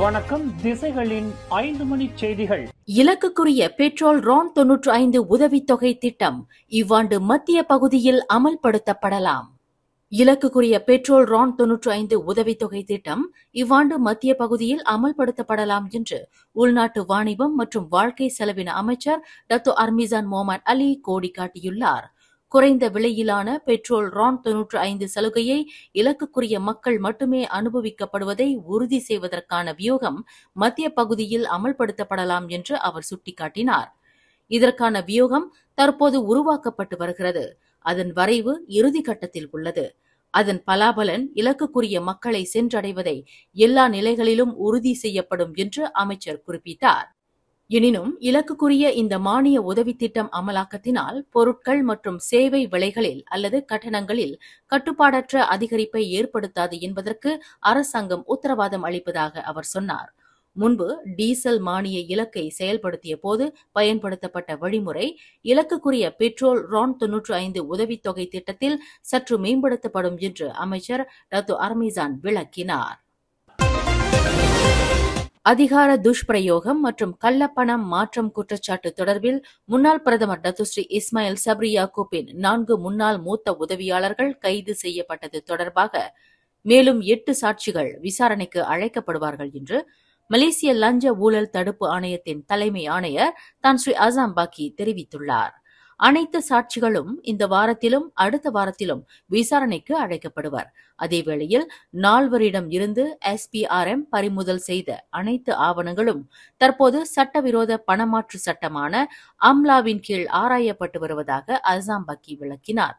வணக்கம். திசைகளின் 5 மணி செய்திகள். இலக்குக்குரிய petrol Ron 95 உதவித்தொகை திட்டம் இவ்வாண்டு மத்திய பகுதியில் அமல்படுத்தப்படலாம். இலக்குக்குரிய பெட்ரோல் ரான் 95 உதவித்தொகை திட்டம் இவ்வாண்டு மத்திய பகுதியில் அமல்படுத்தப்படலாம் என்று உள்நாட்டு வாணிபம் மற்றும் வாழ்க்கை செலவின அமைச்சர் டாக்டர் அர்மிசான் முகமது அலி கோடி காட்டியுள்ளார். குறைந்த விலையிலான பெட்ரோல் ரான் 95 சலுகையை இலக்குக்குரிய மக்கள் மட்டுமே அனுபவிக்கப்படுவதை உறுதி செய்வதற்கான வியூகம் மத்திய பகுதியில் அமல்படுத்தப்படலாம் என்று அவர் சுட்டிக்காட்டினார். இதற்கான வியூகம் தற்போது உருவாக்கப்பட்டு வருகிறது. அதன் வரைவு இறுதிக்கட்டத்தில் உள்ளது. அதன் பலாபலன் இலக்குக்குரிய மக்களை சென்றடைவதை எல்லா நிலைகளிலும் உறுதி செய்யப்படும் என்று அமைச்சர் குறிப்பிட்டார். எனினும் இலக்குக்குரிய இந்த மானிய உதவி திட்டம் அமலாக்கத்தினால் பொருட்கள் மற்றும் சேவை விலைகளில் அல்லது கட்டணங்களில் கட்டுப்பாடற்ற அதிகரிப்பை ஏற்படுத்தாது என்பதற்கு அரசாங்கம் உத்தரவாதம் அளிப்பதாக அவர் சொன்னார். முன்பு டீசல் மானிய இலக்கை செயல்படுத்திய போது பயன்படுத்தப்பட்ட வழிமுறை இலக்குக்குரிய பெட்ரோல் ரான் 95 உதவித்தொகை திட்டத்தில் சற்று மேம்படுத்தப்படும் என்று அமைச்சர் டாக்டர் அர்மிசான் விளக்கினார். அதிகார துஷ்பிரயோகம் மற்றும் கள்ளப்பணம் மாற்றம் குற்றச்சாட்டு தொடர்பில் முன்னாள் பிரதமர் டாக்டர் ஸ்ரீ இஸ்மாயில் சப்ரி யாக்கூப்பின் 4 முன்னாள் மூத்த உதவியாளர்கள் கைது செய்யப்பட்டது தொடர்பாக மேலும் 8 சாட்சிகள் விசாரணைக்கு அழைக்கப்படுவார்கள் என்று மலேசிய லஞ்ச ஊழல் தடுப்பு ஆணையத்தின் தலைமை ஆணையர் தான் ஸ்ரீ அசாம் பாக்கி தெரிவித்துள்ளார். அனைத்து சாட்சிகளும் இந்த வாரத்திலும் அடுத்த வாரத்திலும் விசாரணைக்கு அழைக்கப்படுவர். அதேவேளையில் 4வரிடம் இருந்து SPRM பறிமுதல் செய்த அனைத்து ஆவணங்களும் தற்போது சட்டவிரோத பணமாற்று சட்டமான அம்லாவின் கீழ் ஆராயப்பட்டு வருவதாக அசாம் பக்கி விளக்கினார்.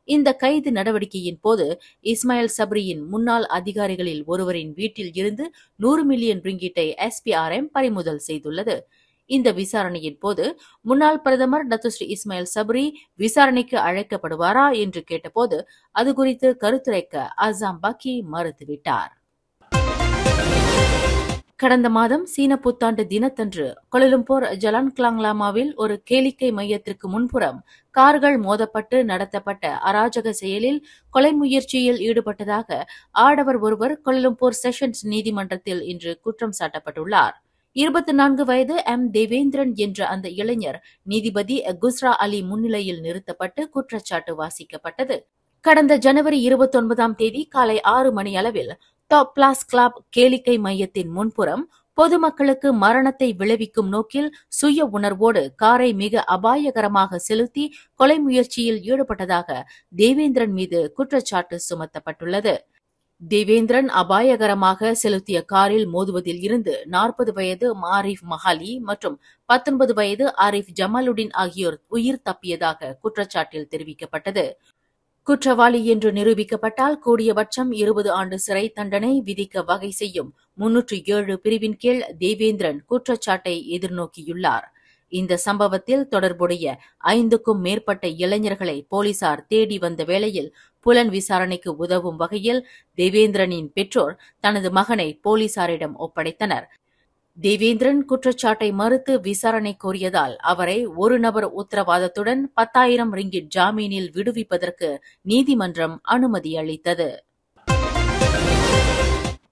இந்த கைது நடவடிக்கையின் போது இஸ்மாயில் சப்ரியின் முன்னாள் அதிகாரிகளில் ஒருவரின் வீட்டில் இருந்து 100 மில்லியன் ரிங்கிட்டை SPRM பறிமுதல் செய்துள்ளது. இந்த விசாரணையின் போது முன்னாள் பிரதமர் டாக்டர் ஸ்ரீ இஸ்மாயில் சப்ரி விசாரணைக்கு அழைக்கப்படுவாரா என்று கேட்டபோது அது குறித்து கருத்துரைக்க அசாம் பாக்கி மறுத்துவிட்டார். கடந்த மாதம் சீன புத்தாண்டு தினத்தன்று கோலாலம்பூர் ஜலான் கிளாங்லாமாவில் ஒரு கேளிக்கை மையத்திற்கு முன்புறம் கார்கள் மோதப்பட்டு நடத்தப்பட்ட அராஜக செயலில் கொலை முயற்சியில் ஈடுபட்டதாக ஆடவர் ஒருவர் கோலாலம்பூர் செஷன்ஸ் நீதிமன்றத்தில் இன்று குற்றம் சாட்டப்பட்டுள்ளார். 24 வயது தேவேந்திரன் என்ற அந்த இளைஞர் நீதிபதி குஸ்ரா அலி முன்னிலையில் நிறுத்தப்பட்டு குற்றச்சாட்டு வாசிக்கப்பட்டது. கடந்த ஜனவரி 29ஆம் தேதி காலை 6 மணி அளவில் டாப் பிளாஸ் கிளப் கேளிக்கை மையத்தின் முன்புறம் பொதுமக்களுக்கு மரணத்தை விளைவிக்கும் நோக்கில் சுய உணர்வோடு காரை மிக அபாயகரமாக செலுத்தி கொலை முயற்சியில் ஈடுபட்டதாக தேவேந்திரன் மீது குற்றச்சாட்டு சுமத்தப்பட்டுள்ளது. தேவேந்திரன் அபாயகரமாக செலுத்திய காரில் மோதுவதில் இருந்து 40 வயது ஆரிஃப் மஹாலி மற்றும் 19 வயது ஆரிஃப் ஜமாலுடின் ஆகியோர் உயிர் தப்பியதாக குற்றச்சாட்டில் தெரிவிக்கப்பட்டது. குற்றவாளி என்று நிரூபிக்கப்பட்டால் கூடியபட்சம் 20 ஆண்டு சிறை தண்டனை விதிக்க வகை செய்யும் 307 பிரிவின் கீழ் தேவேந்திரன் குற்றச்சாட்டை எதிர்நோக்கியுள்ளார். இந்த சம்பவத்தில் தொடர்புடைய 5க்கும் மேற்பட்ட இளைஞர்களை போலீசார் தேடி வந்த வேளையில் புலன் விசாரணைக்கு உதவும் வகையில் தேவேந்திரனின் பெற்றோர் தனது மகனை போலீசாரிடம் ஒப்படைத்தனர். தேவேந்திரன் குற்றச்சாட்டை மறுத்து விசாரணை கோரியதால் அவரை ஒரு நபர் உத்தரவாதத்துடன் 10,000 ரிங்கிட் ஜாமீனில் விடுவிப்பதற்கு நீதிமன்றம் அனுமதி அளித்தது.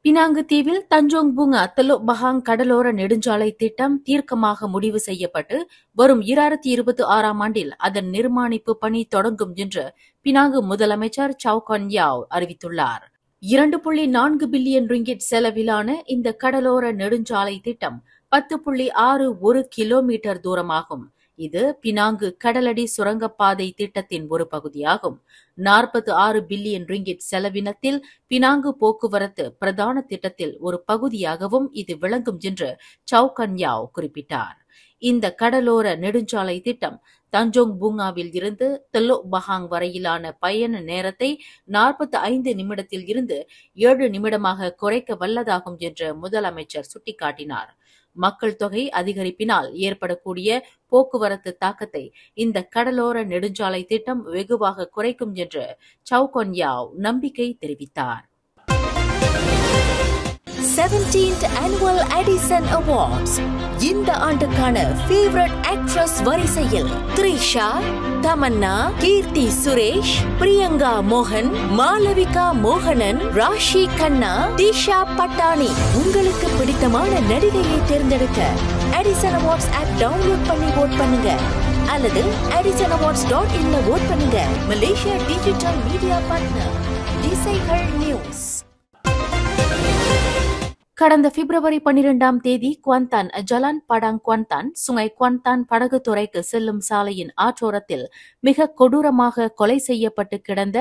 பினாங்கு தீவில் தஞ்சோங் பூங்கா தெலோக் பஹாங் கடலோர நெடுஞ்சாலை திட்டம் தீர்க்கமாக முடிவு செய்யப்பட்டு வரும் 2026ஆம் ஆண்டில் அதன் நிர்மாணிப்பு பணி தொடங்கும் என்று பினாங்கு முதலமைச்சர் சவ் கொன் யாவ் அறிவித்துள்ளார். 2.4 பில்லியன் ரிங்கிட் செலவிலான இந்த கடலோர நெடுஞ்சாலை திட்டம் 10.61 கிலோமீட்டர் தூரமாகும். இது பினாங்கு கடலடி சுரங்கப்பாதை திட்டத்தின் ஒரு பகுதியாகும். 46 பில்லியன் ரிங்கிட் செலவினத்தில் பினாங்கு போக்குவரத்து பிரதான திட்டத்தில் ஒரு பகுதியாகவும் இது விளங்கும் என்று சவ் கொன் யாவ் குறிப்பிட்டார். இந்த கடலோர நெடுஞ்சாலை திட்டம் தஞ்சோங் பூங்காவில் இருந்து தெலோக் பஹாங் வரையிலான பயண நேரத்தை 45 நிமிடத்தில் இருந்து 7 நிமிடமாக குறைக்க வல்லதாகும் என்று முதலமைச்சர் சுட்டிக்காட்டினார். மக்கள் தொகை அதிகரிப்பினால் ஏற்படக்கூடிய போக்குவரத்து தாக்கத்தை இந்த கடலோர நெடுஞ்சாலை திட்டம் வெகுவாக குறைக்கும் என்று சவ் கொன் யாவ் நம்பிக்கை தெரிவித்தார். 17th Annual Edison Awards. இந்த ஆண்டுக்கான ஃபேவரட் ஆக்ட்ரஸ் வரிசையில் த்ரிஷா, தமன்னா, கீர்த்தி சுரேஷ், பிரியங்கா மோகன், மாளவிகா மோகனன், ராஷி கண்ணா, திஷா பட்டானி. உங்களுக்கு பிடித்தமான நடிகையை தேர்ந்தெடுக்க எடிசன் அவார்ட்ஸ் ஆப் டவுன்லோட் பண்ணி ஓட் பண்ணுங்க அல்லது edisonawards.in ஓட் பண்ணுங்க. மலேசியா டிஜிட்டல் மீடியா பார்ட்னர் திசைகள் நியூஸ். கடந்த பிப்ரவரி 12ஆம் தேதி Kuantan Jalan படாங் Kuantan Sungai Kuantan படகு துறைக்கு செல்லும் சாலையின் ஆற்றோரத்தில் மிக கொடூரமாக கொலை செய்யப்பட்டு கிடந்த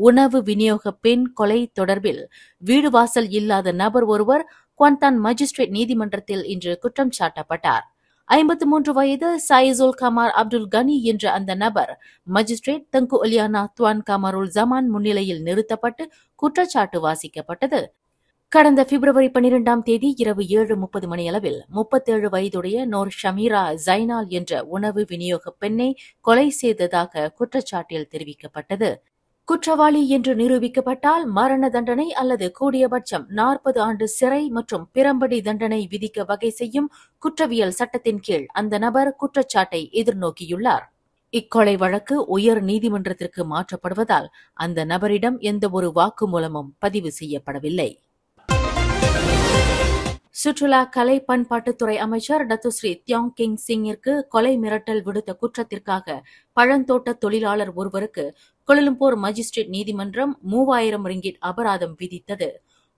உணவு விநியோக பெண் கொலை தொடர்பில் வீடு வாசல் இல்லாத நபர் ஒருவர் குவாந்தான் மஜிஸ்ட்ரேட் நீதிமன்றத்தில் இன்று குற்றம் சாட்டப்பட்டார். 53 வயது சாயிசுல் கமார் அப்துல் கனி என்ற அந்த நபர் மஜிஸ்ட்ரேட் தங்கு ஒலியானா துவான் கமருல் ஜமான் முன்னிலையில் நிறுத்தப்பட்டு குற்றச்சாட்டு வாசிக்கப்பட்டது. கடந்த பிப்ரவரி 12ஆம் தேதி இரவு 7:30 மணியளவில் 37 வயதுடைய நோர் ஷமீரா ஜைனால் என்ற உணவு விநியோக பெண்ணை கொலை செய்ததாக குற்றச்சாட்டில் தெரிவிக்கப்பட்டது. குற்றவாளி என்று நிரூபிக்கப்பட்டால் மரண தண்டனை அல்லது கூடியபட்சம் 40 ஆண்டு சிறை மற்றும் பிரம்படி தண்டனை விதிக்க வகை செய்யும் குற்றவியல் சட்டத்தின் கீழ் அந்த நபர் குற்றச்சாட்டை எதிர்நோக்கியுள்ளார். இக்கொலை வழக்கு உயர் நீதிமன்றத்திற்கு மாற்றப்படுவதால் அந்த நபரிடம் எந்தவொரு வாக்குமூலமும் பதிவு செய்யப்படவில்லை. சுற்றுலா கலை பண்பாட்டுத்துறை அமைச்சர் டத்துஸ்ரீ தியோங் கிங் சிங்கிற்கு கொலை மிரட்டல் விடுத்த குற்றத்திற்காக பழந்தோட்ட தொழிலாளர் ஒருவருக்கு கோலாலம்பூர் மஜிஸ்ட்ரேட் நீதிமன்றம் 3000 ரிங்கிட் அபராதம் விதித்தது.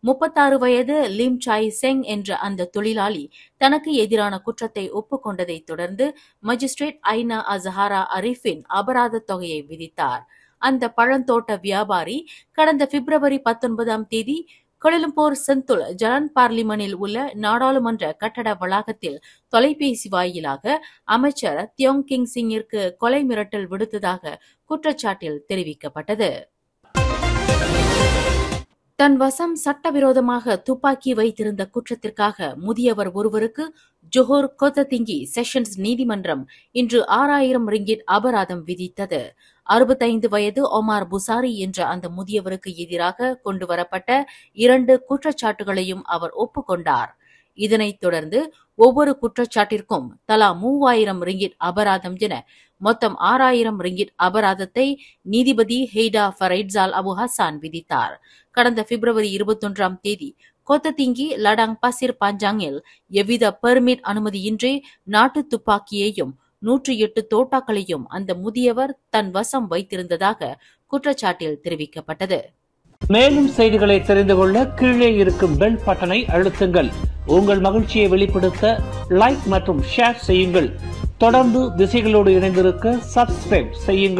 36 வயது லிம் சாய் செங் என்ற அந்த தொழிலாளி தனக்கு எதிரான குற்றத்தை ஒப்புக்கொண்டதைத் தொடர்ந்து மஜிஸ்ட்ரேட் ஐனா அசஹாரா அரீஃபின் அபராத தொகையை விதித்தார். அந்த பழந்தோட்ட வியாபாரி கடந்த பிப்ரவரி 19ஆம் தேதி கோலாலம்பூர் செந்துல் ஜலான் பார்லிமனில் உள்ள நாடாளுமன்ற கட்டட வளாகத்தில் தொலைபேசி வாயிலாக அமைச்சர் தியோங் கிங் சிங்கிற்கு கொலை மிரட்டல் விடுத்ததாக குற்றச்சாட்டில் தெரிவிக்கப்பட்டது. தன் வசம் சட்டவிரோதமாக துப்பாக்கி வைத்திருந்த குற்றத்திற்காக முதியவர் ஒருவருக்கு ஜோஹர் கோத்ததிங்கி செஷன்ஸ் நீதிமன்றம் இன்று 6000 ரிங்கிட் அபராதம் விதித்தது. 65 வயது ஒமார் புசாரி என்ற அந்த முதியவருக்கு எதிராக கொண்டுவரப்பட்ட 2 குற்றச்சாட்டுகளையும் அவர் ஒப்புக்கொண்டார். இதனைத் தொடர்ந்து ஒவ்வொரு குற்றச்சாட்டிற்கும் தலா 3000 ரிங்கிட் அபராதம் என மொத்தம் 6000 ரிங்கிட் அபராதத்தை நீதிபதி ஹெய்டா ஃபரைட்சால் அபு ஹசான் விதித்தார். கடந்த பிப்ரவரி 21ஆம் தேதி கோத்ததிங்கி லடாங் பசிர் பாஞ்சாங்கில் எவ்வித பெர்மிட் அனுமதியின்றி நாட்டு துப்பாக்கியையும் 108 தோட்டாக்களையும் அந்த முதியவர் தன் வசம் வைத்திருந்ததாக குற்றச்சாட்டில் தெரிவிக்கப்பட்டது. மேலும் செய்திகளை தெரிந்து கொள்ள கீழே இருக்கும் பெல் பட்டனை அழுத்துங்கள். உங்கள் மகிழ்ச்சியை வெளிப்படுத்த லைக் மற்றும் ஷேர் செய்யுங்கள். தொடர்ந்து திசைகளோடு இணைந்திருக்க சப்ஸ்கிரைப் செய்யுங்கள்.